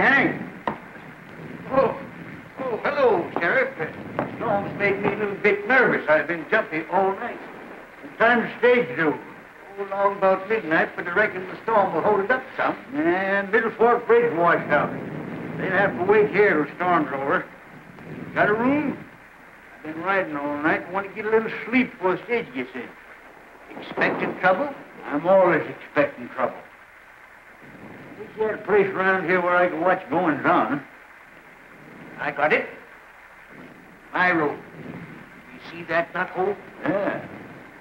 Hank. Oh, hello, Sheriff. The storm's made me a little bit nervous. I've been jumpy all night. What time's the stage due? Oh, long about midnight, but I reckon the storm will hold it up some. And Middle Fork Bridge washed out. They'll have to wait here till the storm's over. Got a room? I've been riding all night. I want to get a little sleep before the stage gets in. Expecting trouble? I'm always expecting trouble. There's got a place around here where I can watch goings on. I got it. My room. You see that nut hole? Yeah.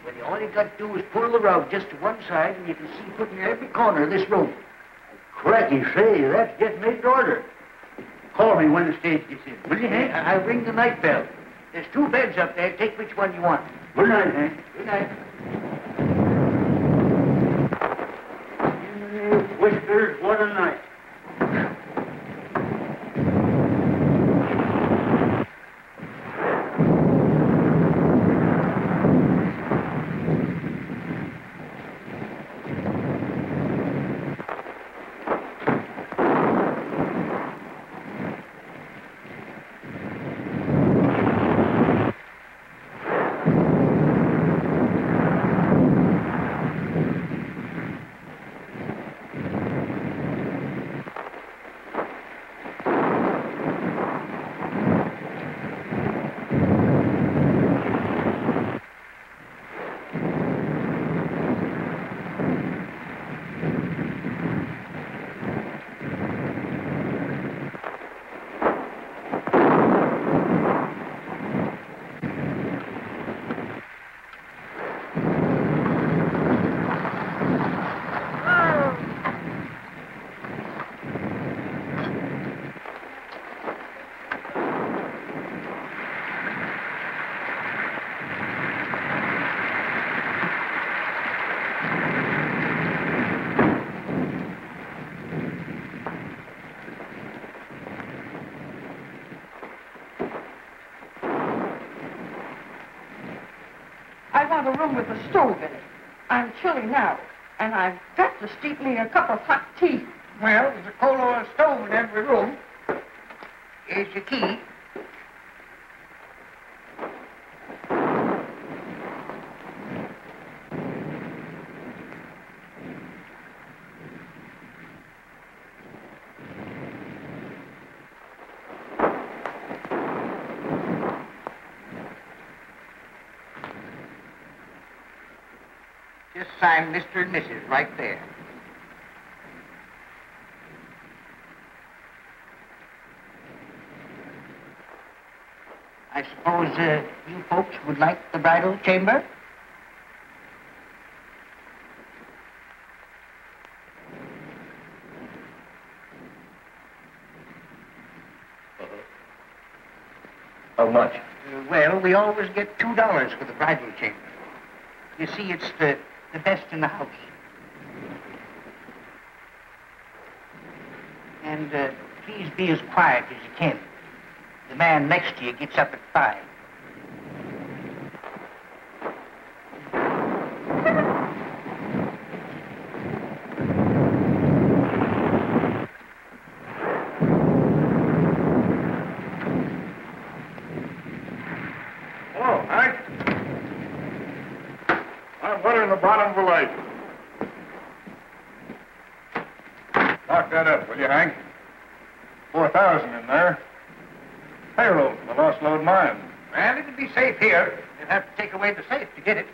Well, all you got to do is pull the rug just to one side, and you can see put in every corner of this room. Cracky, say, that's just made to order. Call me when the stage gets in, will you, Hank? I'll ring the night bell. There's 2 beds up there. Take which one you want. Good night, Hank. Good night. Whiskers, what a night. A room with a stove in it. I'm chilly now, and I've got to steep me a cup of hot tea. Well, there's a coal oil stove in every room. Here's your key. Just sign Mr. and Mrs. right there. I suppose you folks would like the bridal chamber? How much? Well, we always get $2 for the bridal chamber. You see, it's the best in the house. And please be as quiet as you can. The man next to you gets up at 5. Hello, Hank. I'm butter in the bottom of the lake. Lock that up, will you, Hank? 4,000 in there. Payroll for the lost load mine. Well, it'll be safe here. You'll have to take away the safe to get it.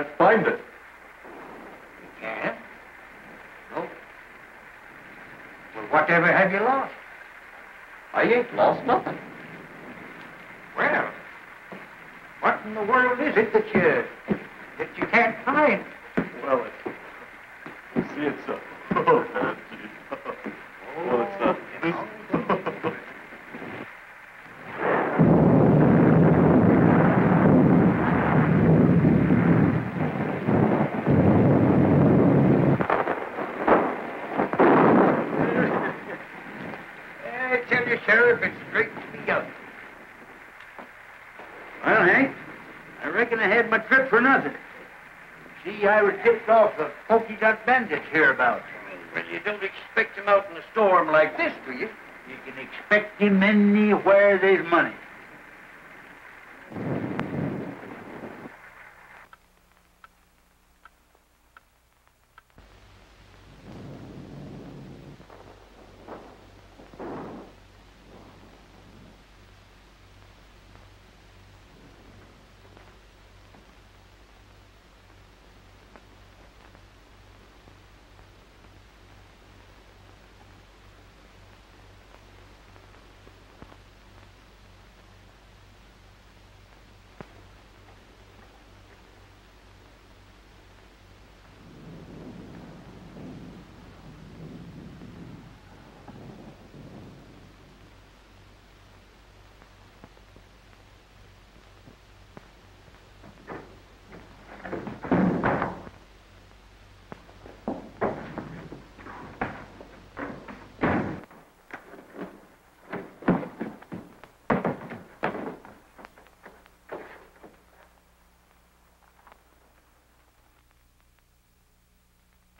can't find it. You can't? No. Well, whatever have you lost? I ain't lost nothing. Well, what in the world is it that you can't find? Well, see, it's oh, Auntie. Well, it's not this. I tell you, Sheriff, it's straight to me up. Well, Hank, I reckon I had my trip for nothing. See, I was tipped off the pokey dot bandits hereabouts. Well, you don't expect him out in a storm like this, do you? You can expect him anywhere there's money.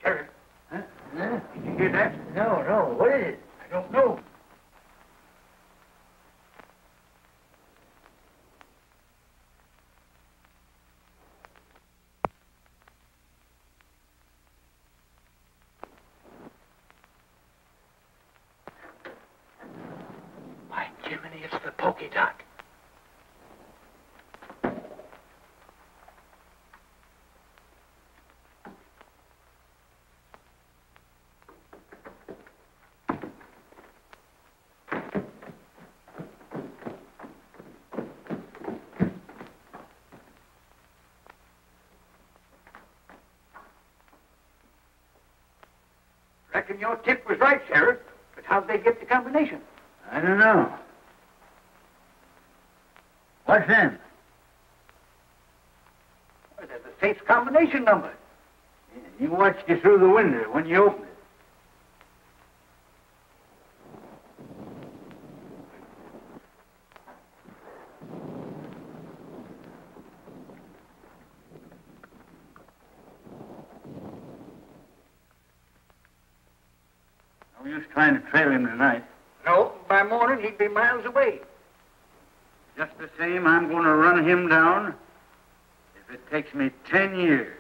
Sheriff, huh? Did you hear that? No. What is it? I don't know. By Jiminy, it's the pokey dot. Reckon your tip was right, Sheriff. But how'd they get the combination? I don't know. What's them? Well, they're the safe's combination number. Yeah, you watched you through the window when you opened it. No use trying to trail him tonight. No, by morning he'd be miles away. Just the same, I'm going to run him down if it takes me 10 years.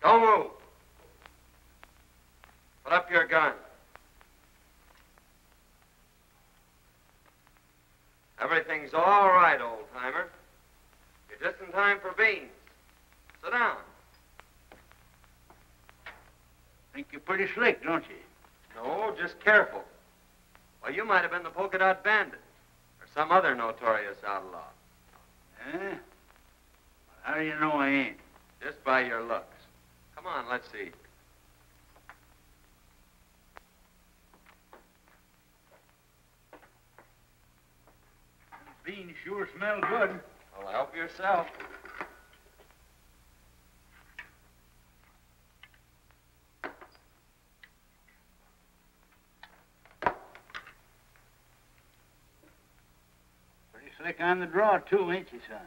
Don't move. Put up your gun. Everything's all right, old-timer. You're just in time for beans. Sit down. Think you're pretty slick, don't you? No, just careful. Well, you might have been the polka dot bandit or some other notorious outlaw. Eh? How do you know I ain't? Just by your looks. Come on, let's see. Beans sure smell good. Well, help yourself. Pretty slick on the draw, too, ain't you, son?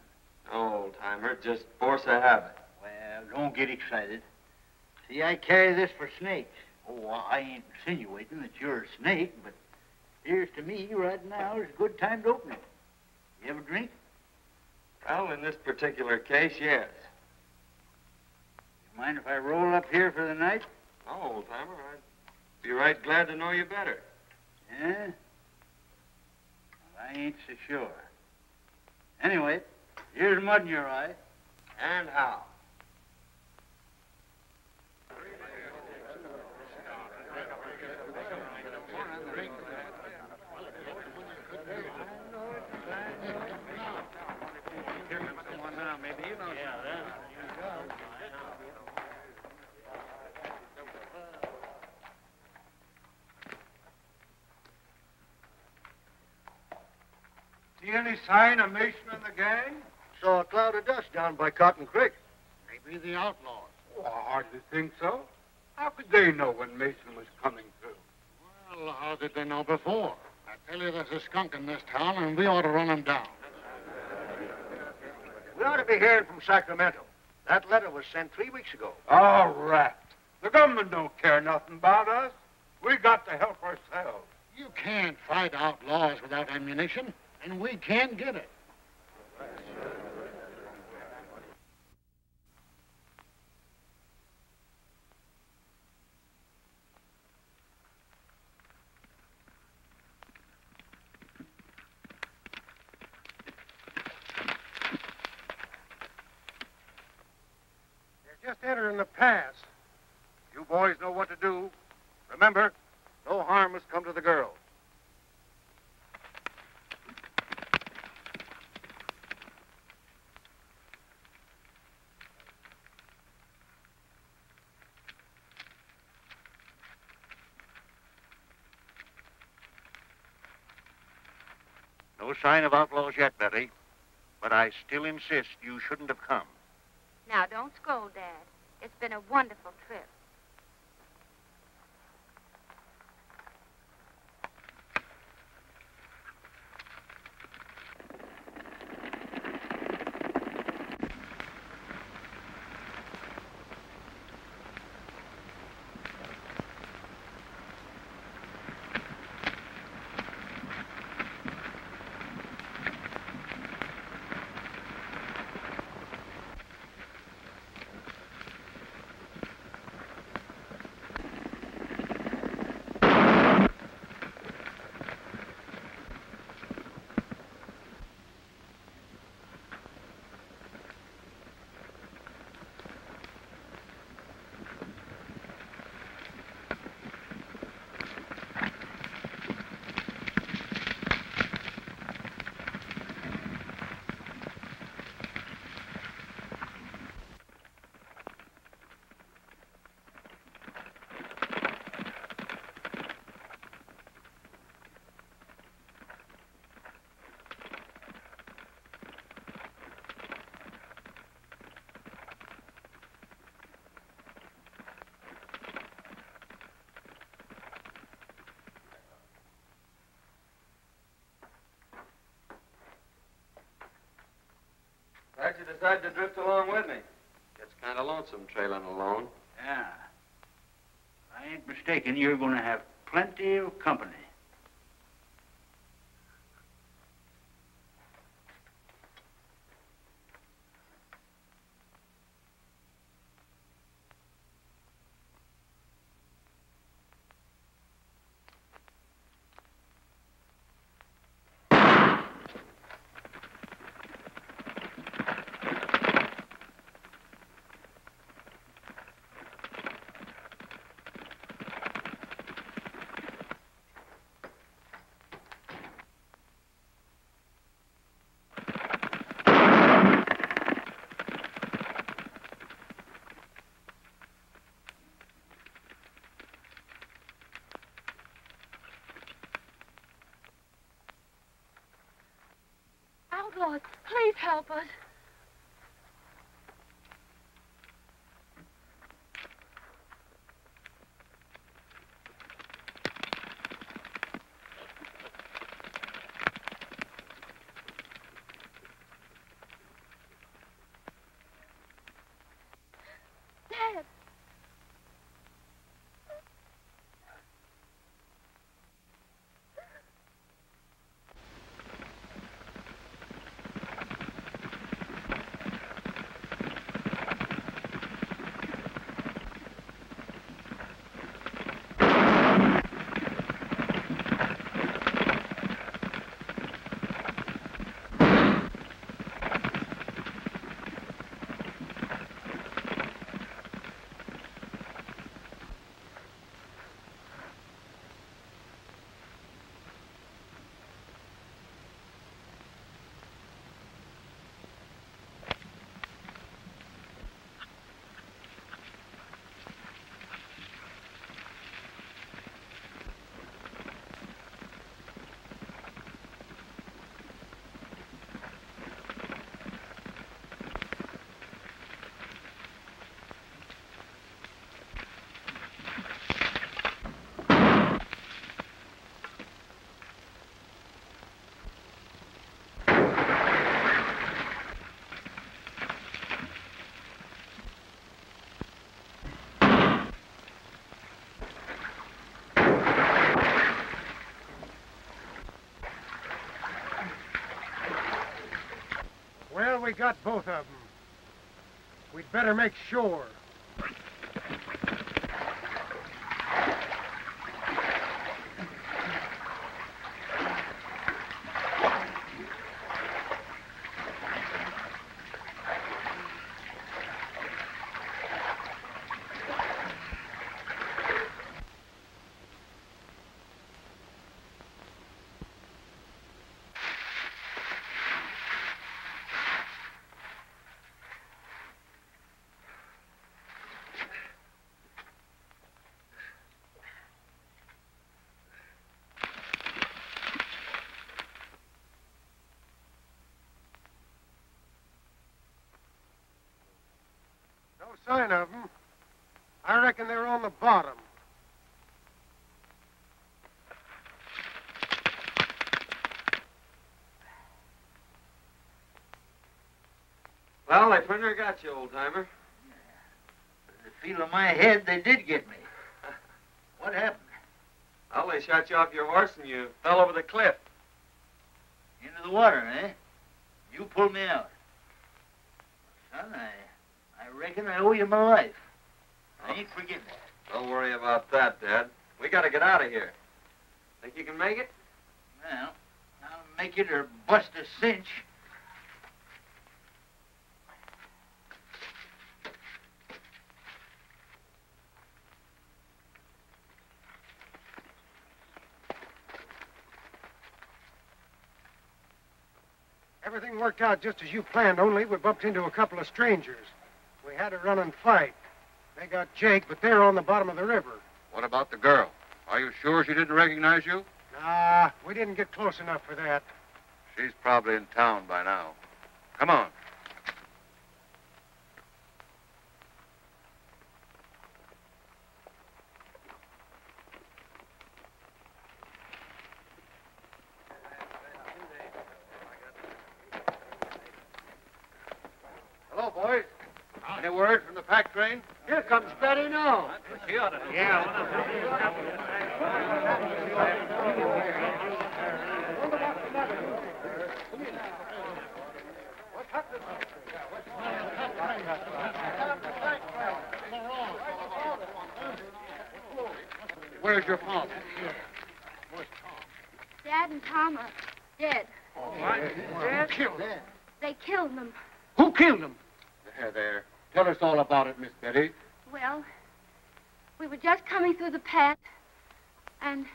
No, old-timer, just force of habit. Well, don't get excited. See, I carry this for snakes. Oh, I ain't insinuating that you're a snake, but here's to me right now is a good time to open it. You ever drink? Well, in this particular case, yes. You mind if I roll up here for the night? No, old-timer, I'd be right glad to know you better. Yeah? Well, I ain't so sure. Anyway, here's mud in your eye. And how? See any sign of Mason and the gang? Saw a cloud of dust down by Cotton Creek. Maybe the outlaws. Oh, I hardly think so. How could they know when Mason was coming through? Well, how did they know before? I tell you, there's a skunk in this town, and we ought to run him down. We ought to be hearing from Sacramento. That letter was sent 3 weeks ago. Oh, rat. The government don't care nothing about us. We got to help ourselves. You can't fight outlaws without ammunition, and we can get it. Just entering the pass. You boys know what to do. Remember, no harm has come to the girls. No sign of outlaws yet, Betty. But I still insist you shouldn't have come. Now, don't scold, Dad. It's been a wonderful trip. Glad you decided to drift along with me. Gets kind of lonesome trailing alone. Yeah. I ain't mistaken. You're going to have plenty of company. outlaws. Please help us. Dad. Well, we got both of them. We'd better make sure. No sign of them. I reckon they're on the bottom. Well, they pretty near got you, old-timer. The feel of my head, they did get me. What happened? Well, they shot you off your horse and you fell over the cliff. Into the water, eh? You pulled me out. Son, I reckon I owe you my life. I ain't forgetting that. Don't worry about that, Dad. We gotta get out of here. Think you can make it? Well, I'll make it or bust a cinch. Everything worked out just as you planned, only we bumped into a couple of strangers. We had a run and fight. They got Jake, but they're on the bottom of the river. What about the girl? Are you sure she didn't recognize you? Nah, we didn't get close enough for that. She's probably in town by now. Come on. Hello, boys. Any word from the pack train? Here comes Betty now. Where's your father? Dad and Tom are dead. Dad killed him. They killed them. Who killed him? There. Tell us all about it, Miss Betty. Well, we were just coming through the path, and...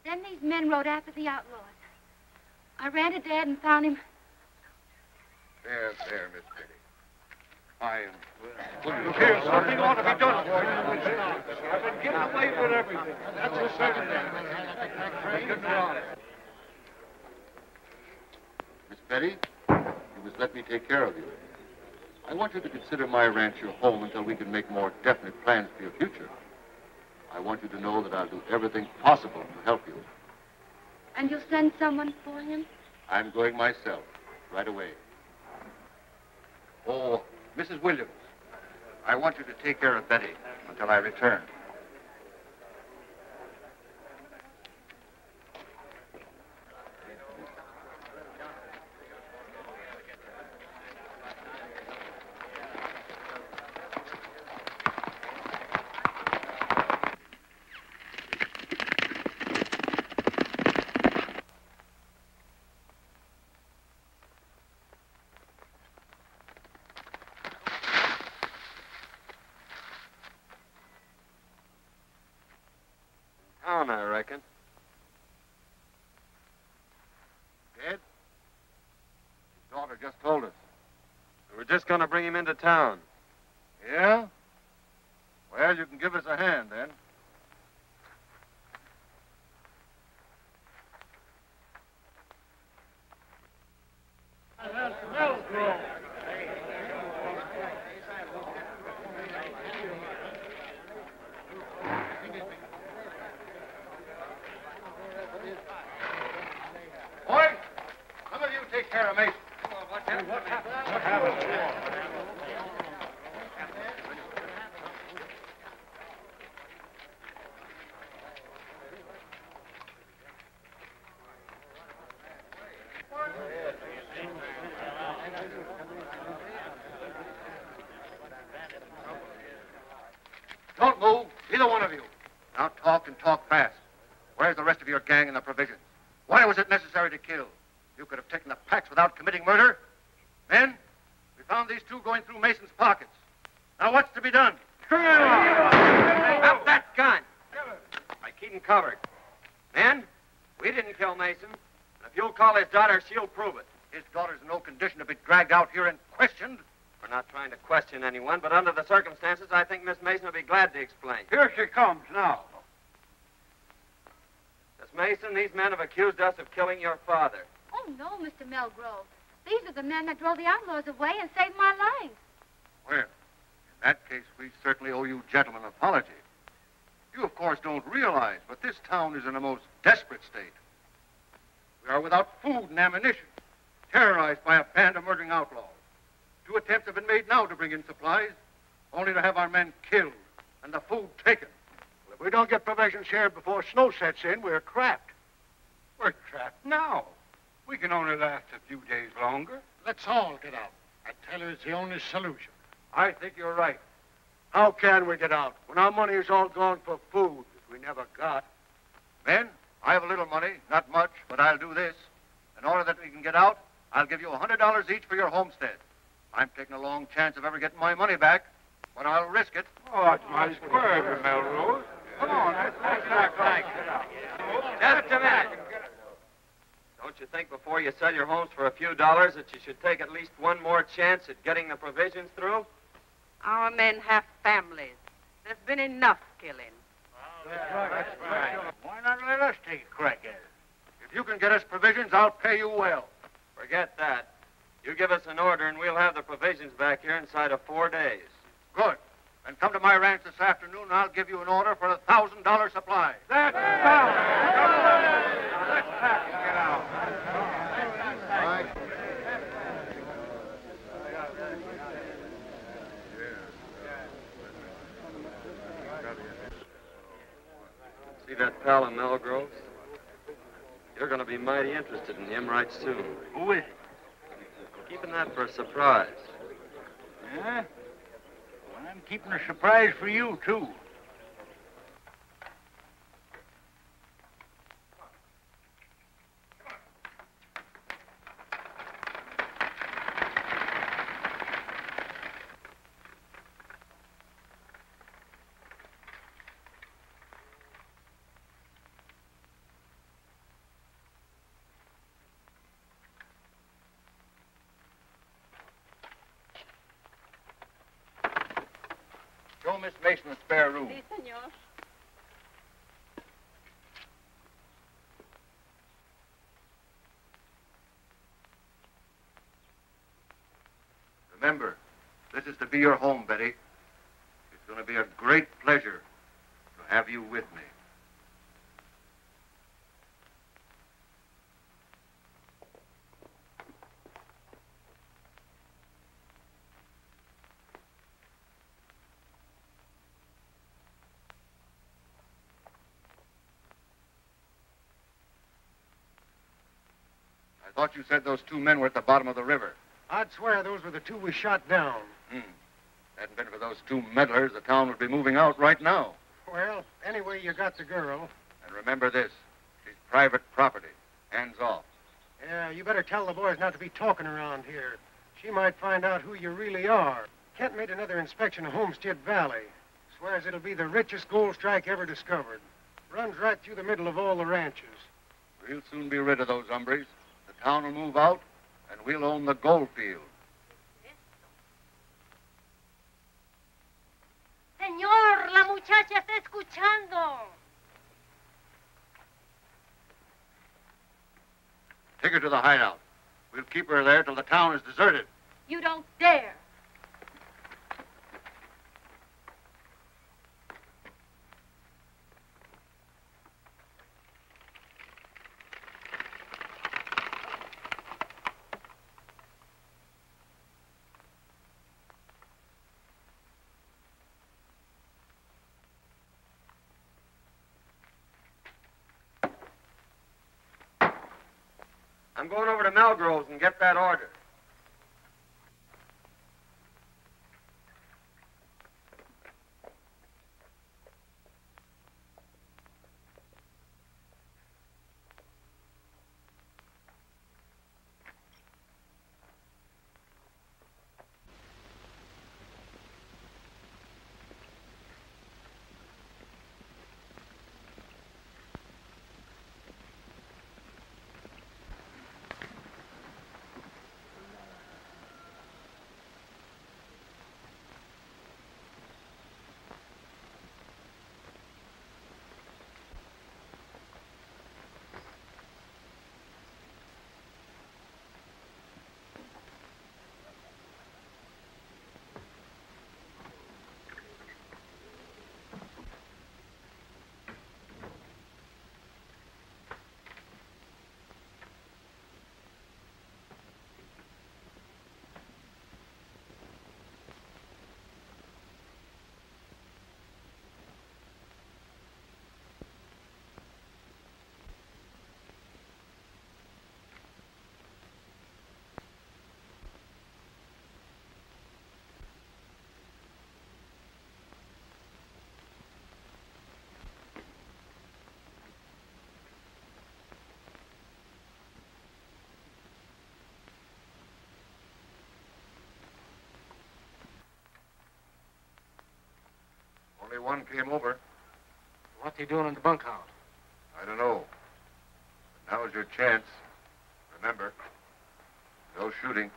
Then these men rode after the outlaws. I ran to Dad and found him. There, Miss Betty. Look here, something ought to be done. I've been getting away with everything. That's a second. Miss Betty, you must let me take care of you. I want you to consider my ranch your home until we can make more definite plans for your future. I want you to know that I'll do everything possible to help you. And you'll send someone for him? I'm going myself, right away. Oh, Mrs. Williams, I want you to take care of Betty until I return. I reckon. Dead? His daughter just told us. We were just going to bring him into town. Yeah? Well, you can give us a hand, then. Boy, some of you take care of Mason. What happened? Don't move, either one of you. Now talk and talk fast. Where's the rest of your gang and the provisions? Why was it necessary to kill? You could have taken the packs without committing murder. Men, we found these two going through Mason's pockets. Now what's to be done? Up that gun! I keep him covered. Men, we didn't kill Mason. And if you'll call his daughter, she'll prove it. His daughter's in no condition to be dragged out here and questioned. We're not trying to question anyone, but under the circumstances, I think Miss Mason will be glad to explain. Here she comes now. Miss Mason, these men have accused us of killing your father. Oh, no, Mr. Melgrove. These are the men that drove the outlaws away and saved my life. Well, in that case, we certainly owe you gentlemen an apology. You, of course, don't realize, but this town is in a most desperate state. We are without food and ammunition, terrorized by a band of murdering outlaws. 2 attempts have been made now to bring in supplies, only to have our men killed and the food taken. Well, if we don't get provisions here before snow sets in, we're trapped. We're trapped now. We can only last a few days longer. Let's all get out. I tell you, it's the only solution. I think you're right. How can we get out when our money is all gone for food that we never got? Men, I have a little money, not much, but I'll do this. In order that we can get out, I'll give you $100 each for your homestead. I'm taking a long chance of ever getting my money back, but I'll risk it. Oh, that's my square, Melrose. Come on, let's act like it. Just a minute. Don't you think before you sell your homes for a few dollars that you should take at least one more chance at getting the provisions through? Our men have families. There's been enough killing. That's right. Why not let us take a crack at it? If you can get us provisions, I'll pay you well. Forget that. You give us an order and we'll have the provisions back here inside of 4 days. Good. Then come to my ranch this afternoon and I'll give you an order for a $1,000 supply. That's fine. Let's pack and get out. See that pal of Melgrove's? You're going to be mighty interested in him right soon. Who is it? Keeping that for a surprise. Yeah? Well, I'm keeping a surprise for you, too. Miss Mason a spare room. Si, senor. Remember, this is to be your home, Betty. It's going to be a great pleasure to have you with me. I thought you said those two men were at the bottom of the river. I'd swear those were the two we shot down. Hadn't been for those two meddlers, the town would be moving out right now. Well, anyway, you got the girl. And remember this, she's private property. Hands off. Yeah, you better tell the boys not to be talking around here. She might find out who you really are. Kent made another inspection of Homestead Valley. Swears it'll be the richest gold strike ever discovered. Runs right through the middle of all the ranches. We'll soon be rid of those hombres. The town will move out, and we'll own the gold field. Señor, la muchacha está escuchando. Take her to the hideout. We'll keep her there till the town is deserted. You don't dare. I'm going over to Melgrove's and get that order. Only one came over. What's he doing in the bunkhouse? I don't know. But now's your chance. Remember, no shooting.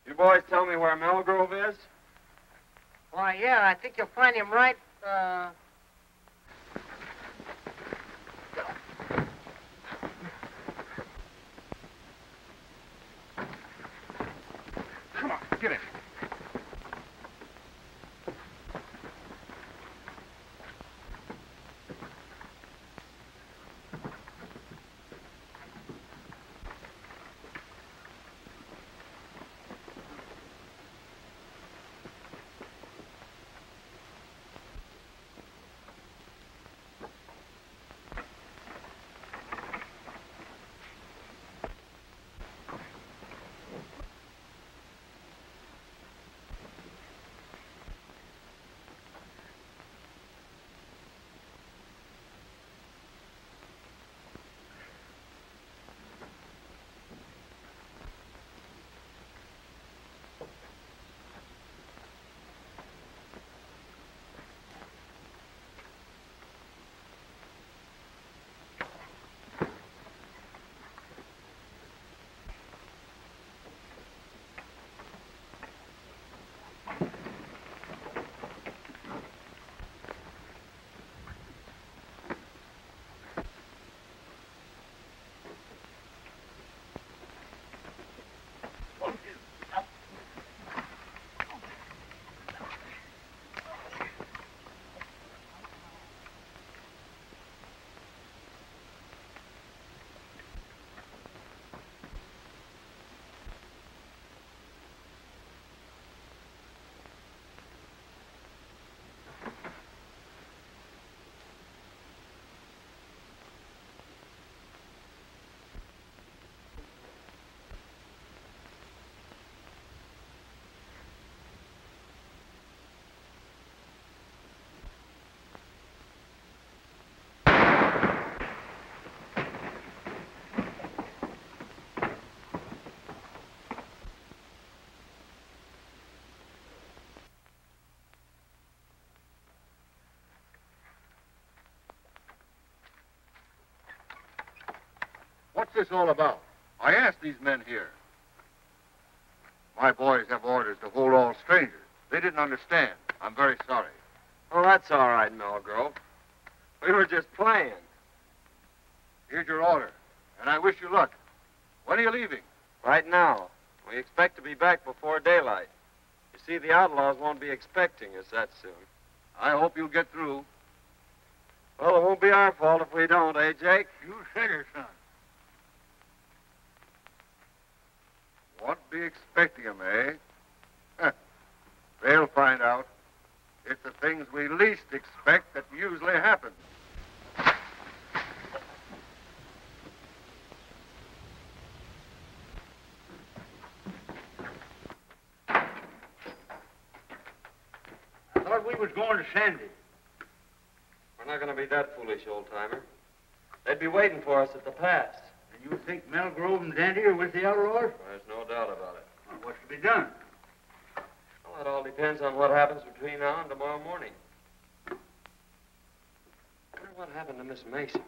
You boys tell me where Melgrove is? Why, yeah, I think you'll find him right, Come on, get it. this all about? I asked these men here. My boys have orders to hold all strangers. They didn't understand. I'm very sorry. Oh, that's all right, Melgrove. We were just playing. Here's your order, and I wish you luck. When are you leaving? Right now. We expect to be back before daylight. You see, the outlaws won't be expecting us that soon. I hope you'll get through. Well, it won't be our fault if we don't, eh, Jake? You said it, son. Won't be expecting them, eh? Huh. They'll find out. It's the things we least expect that usually happen. I thought we was going to Sandy. We're not going to be that foolish, old-timer. They'd be waiting for us at the pass. And you think Melgrove and Dandy are with the outlaws? There's no doubt about it. Well, what's to be done? Well, it all depends on what happens between now and tomorrow morning. I wonder what happened to Miss Mason.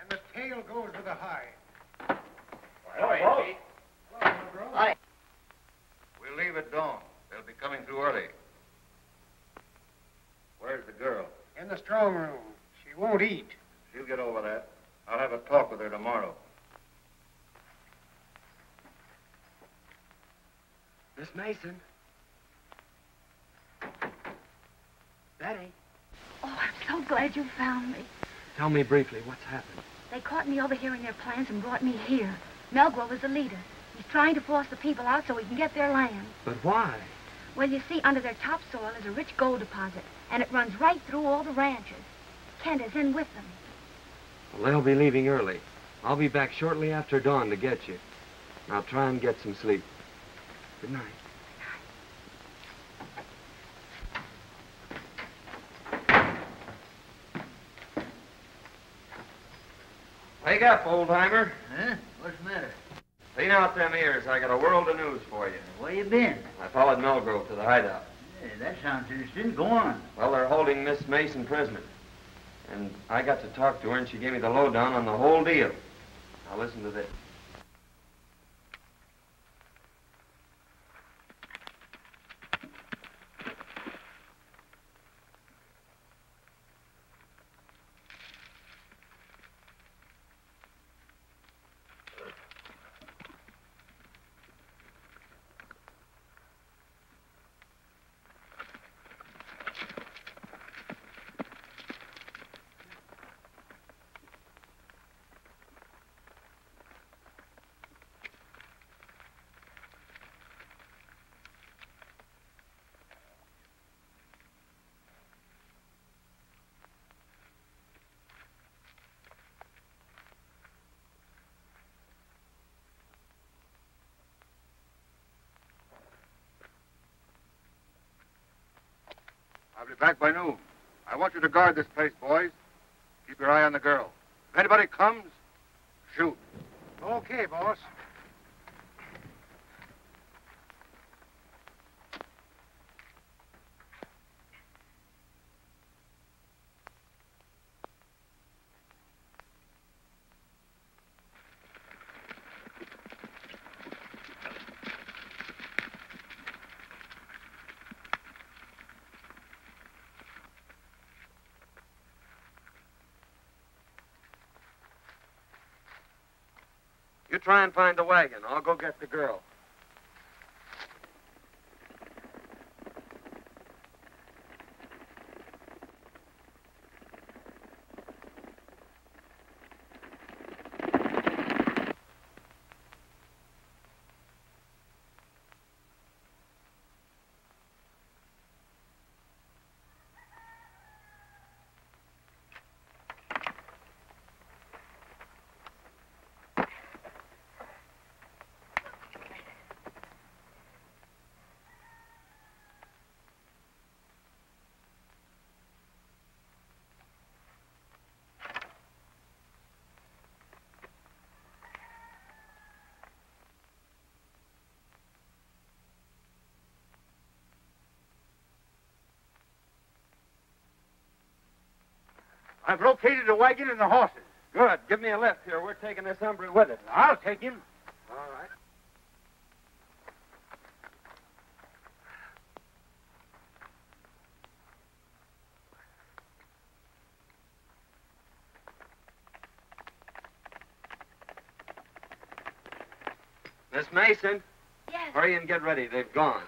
And the tail goes with the hide. We'll leave at dawn. They'll be coming through early. Where's the girl? In the strong room. She won't eat. She'll get over that. I'll have a talk with her tomorrow. Miss Mason. Betty. Oh, I'm so glad you found me. Tell me briefly what's happened. They caught me overhearing their plans and brought me here. Melgrove is the leader. He's trying to force the people out so he can get their land. But why? Well, you see, under their topsoil is a rich gold deposit, and it runs right through all the ranches. Kent is in with them. Well, they'll be leaving early. I'll be back shortly after dawn to get you. Now try and get some sleep. Good night. Wake up, old-timer. Huh? What's the matter? Clean out them ears. I got a world of news for you. Where you been? I followed Melgrove to the hideout. Hey, that sounds interesting. Go on. Well, they're holding Miss Mason prisoner. And I got to talk to her, and she gave me the lowdown on the whole deal. Now listen to this. back by noon. I want you to guard this place, boys. Keep your eye on the girl. If anybody comes, shoot. Okay, boss. You try and find the wagon. I'll go get the girl. I've located the wagon and the horses. Good. Give me a lift here. We're taking this hombre with us. I'll take him. All right. Miss Mason? Yes. Hurry and get ready. They've gone.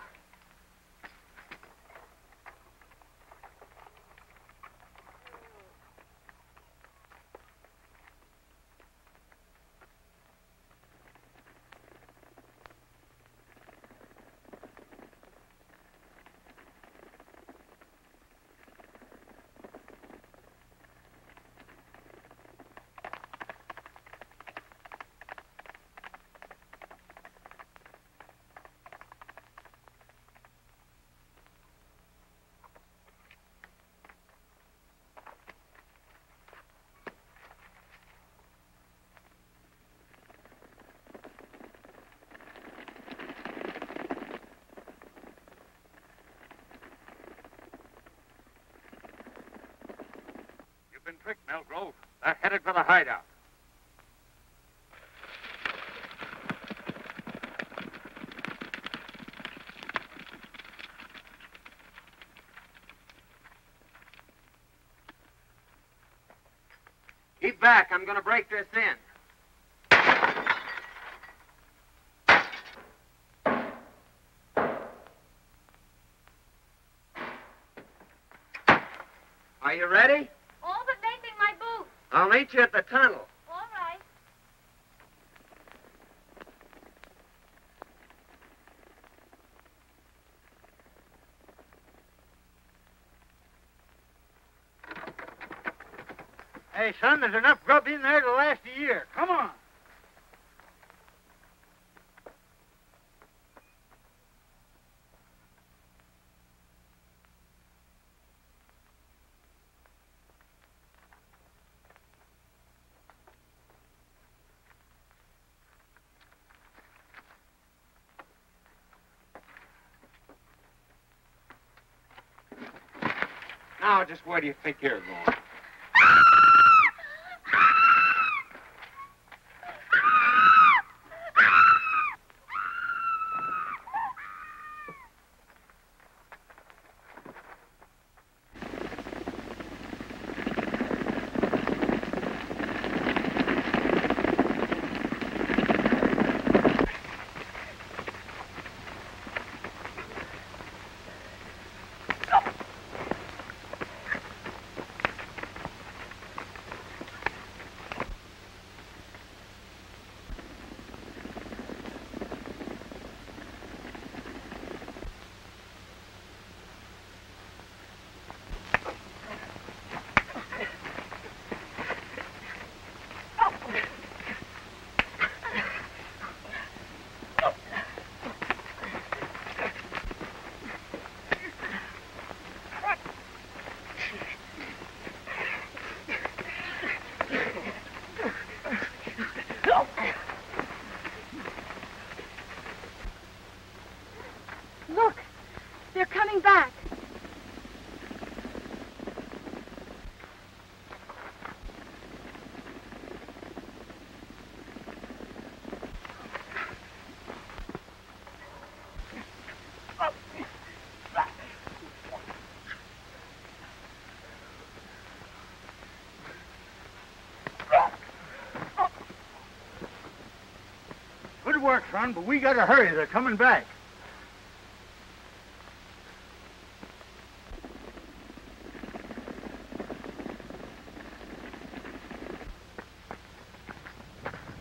Been tricked, Melgrove. They're headed for the hideout. Keep back. I'm going to break this in. Are you ready? All but making my boots. I'll meet you at the tunnel. All right. Hey, son, there's enough grub in there to last a year. Come on. Now, just where do you think you're going? coming back. Good work, son, but we gotta hurry. They're coming back.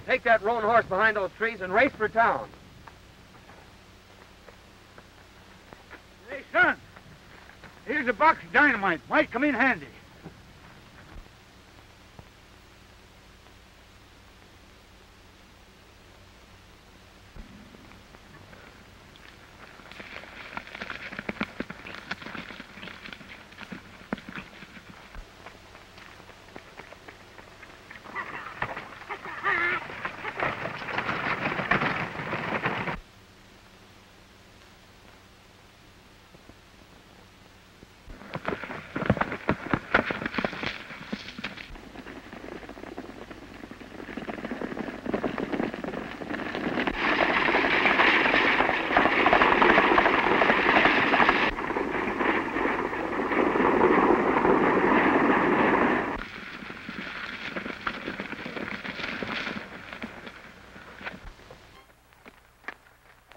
Take that roan horse behind those trees and race for town. Hey, son, here's a box of dynamite. Might come in handy.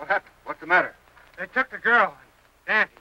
What happened? What's the matter? They took the girl, Dante.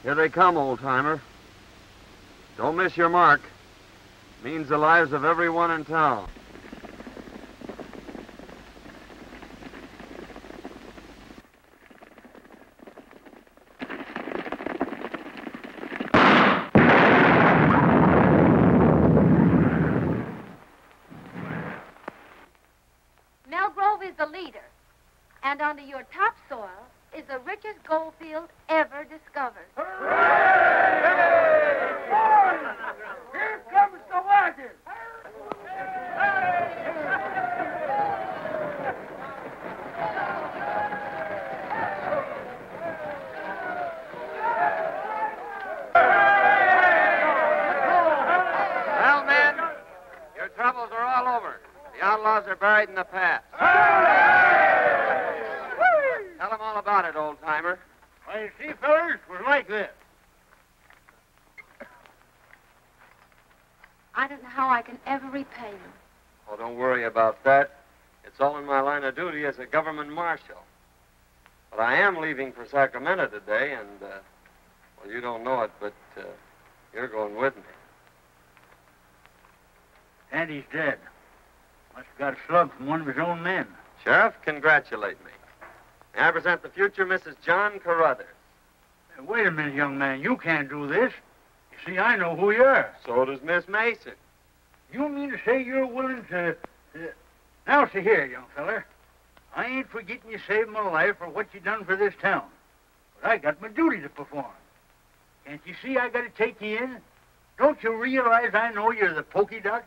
Here they come, old-timer. Don't miss your mark. Means the lives of everyone in town. Melgrove is the leader, and under your topsoil is the richest gold field ever discovered. Here comes the wagon. Well, men, your troubles are all over. The outlaws are buried in the past. Tell them all about it, old-timer. Well, you see, fellas, it was like this. I don't know how I can ever repay you. Oh, don't worry about that. It's all in my line of duty as a government marshal. But I am leaving for Sacramento today, and, well, you don't know it, but you're going with me. Andy's dead. Must have got a slug from one of his own men. Sheriff, congratulate me. May I present the future Mrs. John Carruthers. Hey, wait a minute, young man. You can't do this. You see, I know who you are. So does Miss Mason. You mean to say you're willing to... Now, see here, young feller. I ain't forgetting you saved my life for what you done for this town. But I got my duty to perform. Can't you see I got to take you in? Don't you realize I know you're the pokey dot?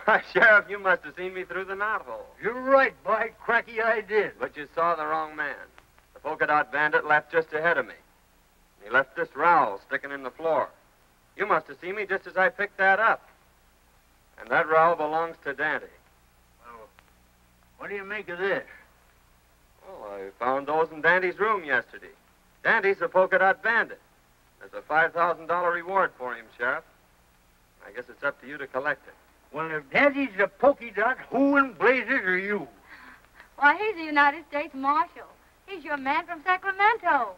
Why, Sheriff, you must have seen me through the knothole. You're right, by cracky, I did. But you saw the wrong man. The polka dot bandit left just ahead of me. He left this rowel sticking in the floor. You must have seen me just as I picked that up. And that rowel belongs to Dante. Well, what do you make of this? Well, I found those in Dante's room yesterday. Dante's a polka dot bandit. There's a $5,000 reward for him, Sheriff. I guess it's up to you to collect it. Well, if Daddy's a pokey dot, who in blazes are you? Why, he's the United States Marshal. He's your man from Sacramento.